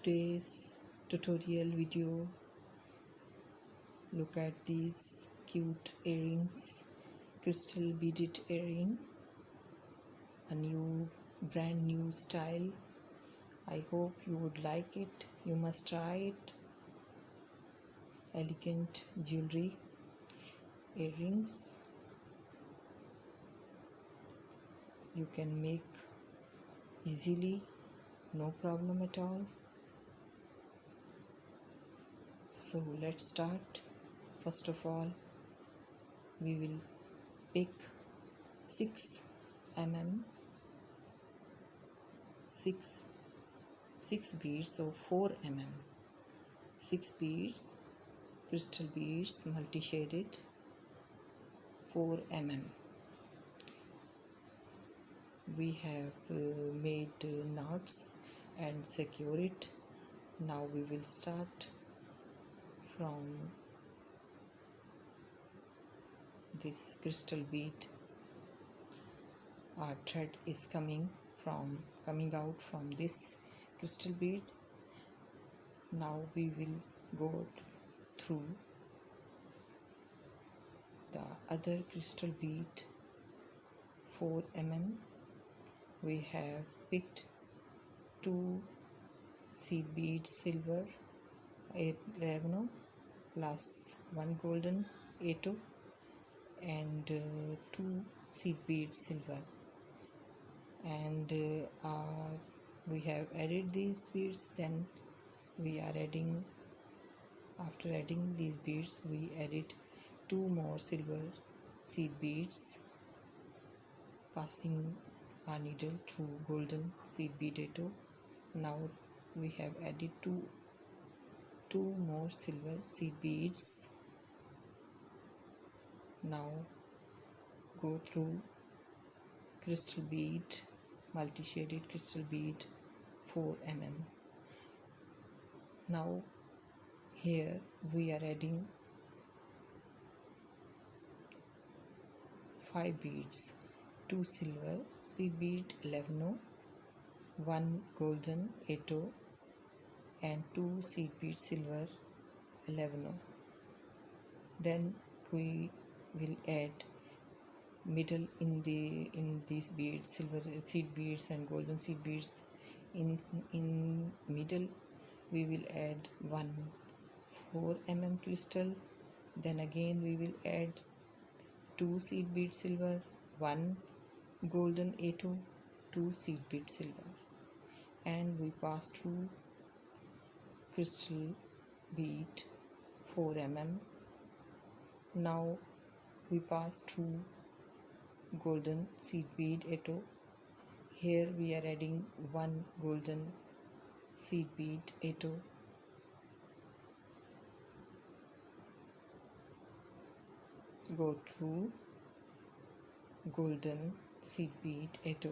today's tutorial video, look at these cute earrings, crystal beaded earring, a brand new style. I hope you would like it. You must try it. Elegant jewelry earrings you can make easily, no problem at all. So let's start. First of all, we will pick 6 mm 6 beads of 4 mm, 6 beads, crystal beads, multi-shaded, 4 mm. We have made knots and secure it. Now we will start from this crystal bead. Our thread is coming out from this crystal bead. Now we will go through the other crystal bead, 4 mm. We have picked 2 seed beads silver 11 plus 1 golden 8 and 2 seed beads silver, and we have added these beads. Then we are adding, after adding these beads, we added 2 more silver seed beads, passing our needle through golden seed bead 8. Now we have added two more silver seed beads. Now go through crystal bead, multi-shaded crystal bead 4 mm. Now here we are adding 5 beads, 2 silver seed bead 11, 1 golden 8 and 2 seed bead silver 11. Then we will add middle in these beads, silver seed beads and golden seed beads. In middle we will add 1 4 mm crystal. Then again we will add 2 seed bead silver, 1 golden 8, 2 seed bead silver, and we pass through crystal bead 4 mm. Now we pass through golden seed bead 8. Here we are adding 1 golden seed bead 8. Go through golden seed bead 8.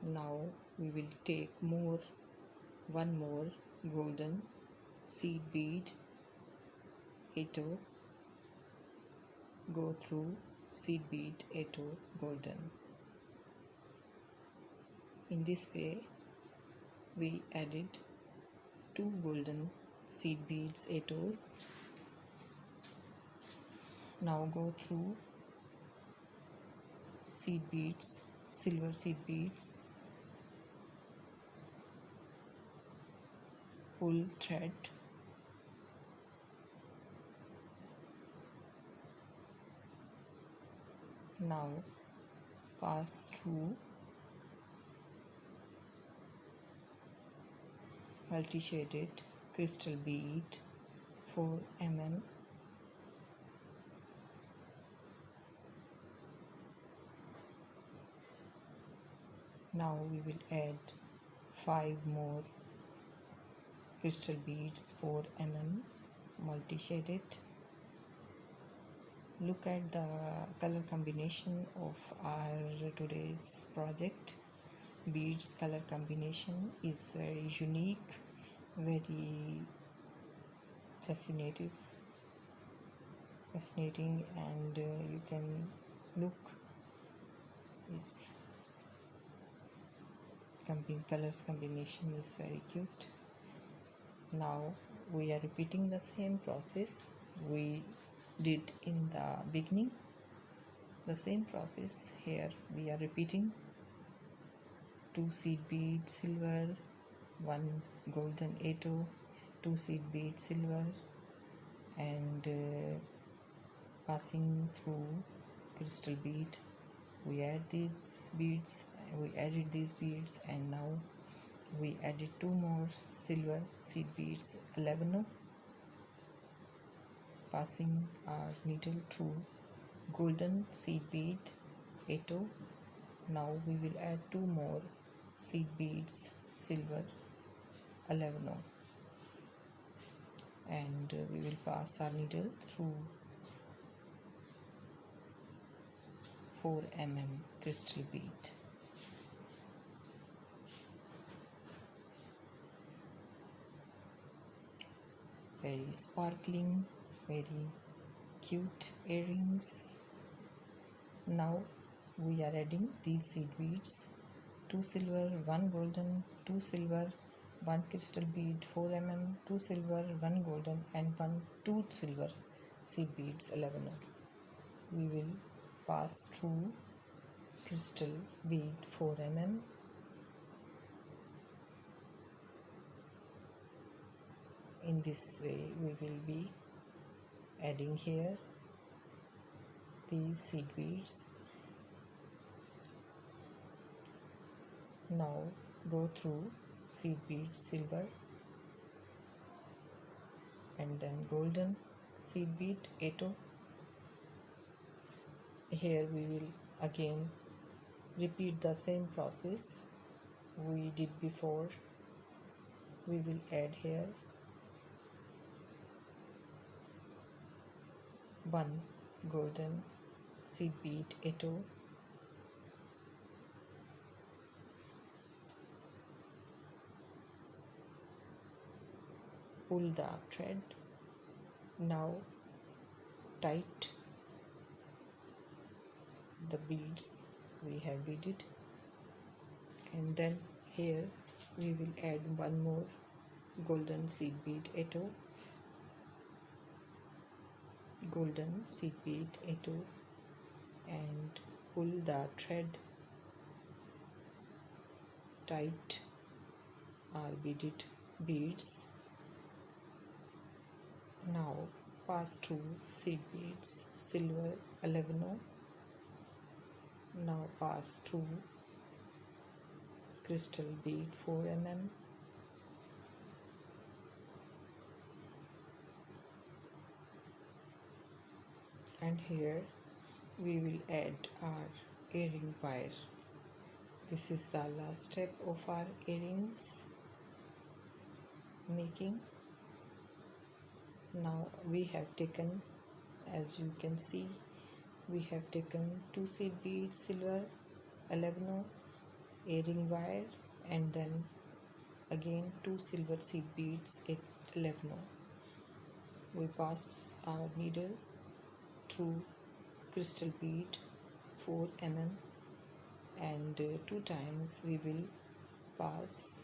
Now we will take one more golden seed bead 8. Go through seed bead 8 golden. In this way we added 2 golden seed beads 8's. Now go through seed beads, silver seed beads, pull thread, now pass through multi-shaded crystal bead 4 mm. Now we will add 5 more crystal beads 4 mm multi-shaded. Look at the color combination of our today's project. Beads color combination is very unique, very fascinating, and you can look, it's colors combination is very cute. Now we are repeating the same process we did in the beginning. The same process here we are repeating. 2 seed bead silver, 1 golden A2, 2 seed bead silver, and passing through crystal bead. We added these beads, and now we added 2 more silver seed beads 11, passing our needle through golden seed bead A2. Now we will add 2 more seed beads silver 11, and we will pass our needle through 4 crystal bead. Very sparkling, very cute earrings. Now we are adding these seed beads: 2 silver, 1 golden, 2 silver, 1 crystal bead 4 2 silver, 1 golden, and 2 silver seed beads 11. We will pass through crystal bead 4 In this way we will be adding here these seed beads. Now go through seed bead silver and then golden seed bead A2. Here we will again repeat the same process we did before. We will add here 1 golden seed bead A2, pull the thread. Now tight the beads we have beaded, and then here we will add 1 more golden seed bead A2, golden seed bead A2, and pull the thread. Tight our beaded beads. Now pass through seed beads silver 11. Now pass through crystal bead 4 and here we will add our earring wire. This is the last step of our earrings making. Now we have taken, as you can see, we have taken 2 seed beads silver 11 earring wire, and then again 2 silver seed beads at 11. We pass our needle through crystal bead 4 and 2 times we will pass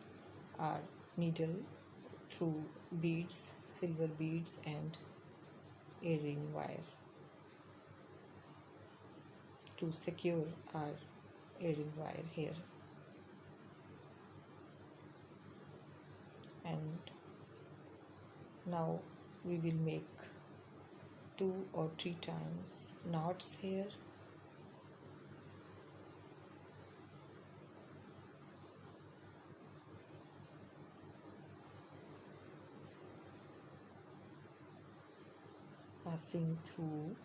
our needle through beads, silver beads and earring wire to secure our earring wire here. And now we will make 2 or 3 times knots here. Passing through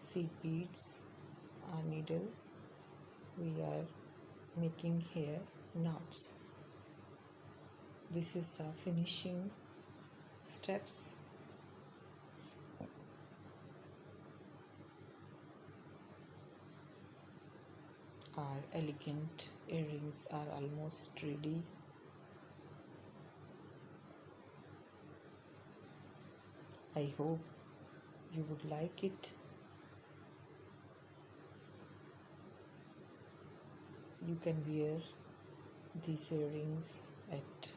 seed beads, our needle, we are making here knots. This is the finishing steps. Our elegant earrings are almost ready. I hope you would like it. You can wear these earrings at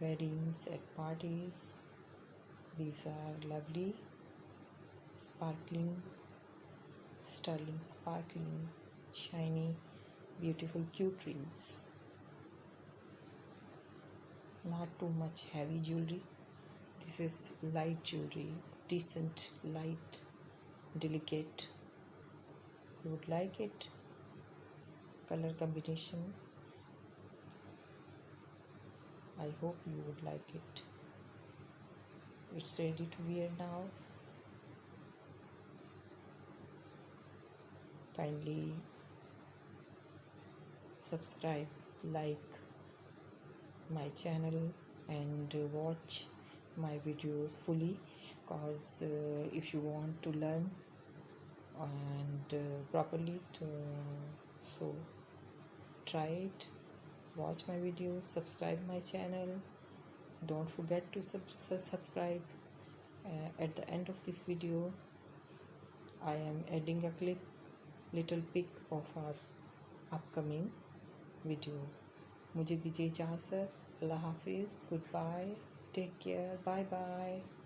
weddings, at parties. These are lovely, sparkling, sterling, sparkling, shiny, beautiful, cute rings. Not too much heavy jewelry. This is light jewelry, decent, light, delicate. You would like it. Color combination. I hope you would like it. It's ready to wear now. Kindly subscribe, like my channel and watch my videos fully, because if you want to learn and properly so try it. Watch my videos, subscribe my channel. Don't forget to subscribe. At the end of this video I am adding a little pic of our upcoming video. मुझे दीजिए इजाज़त. अल्लाह हाफिज़. Goodbye. Take care. Bye bye.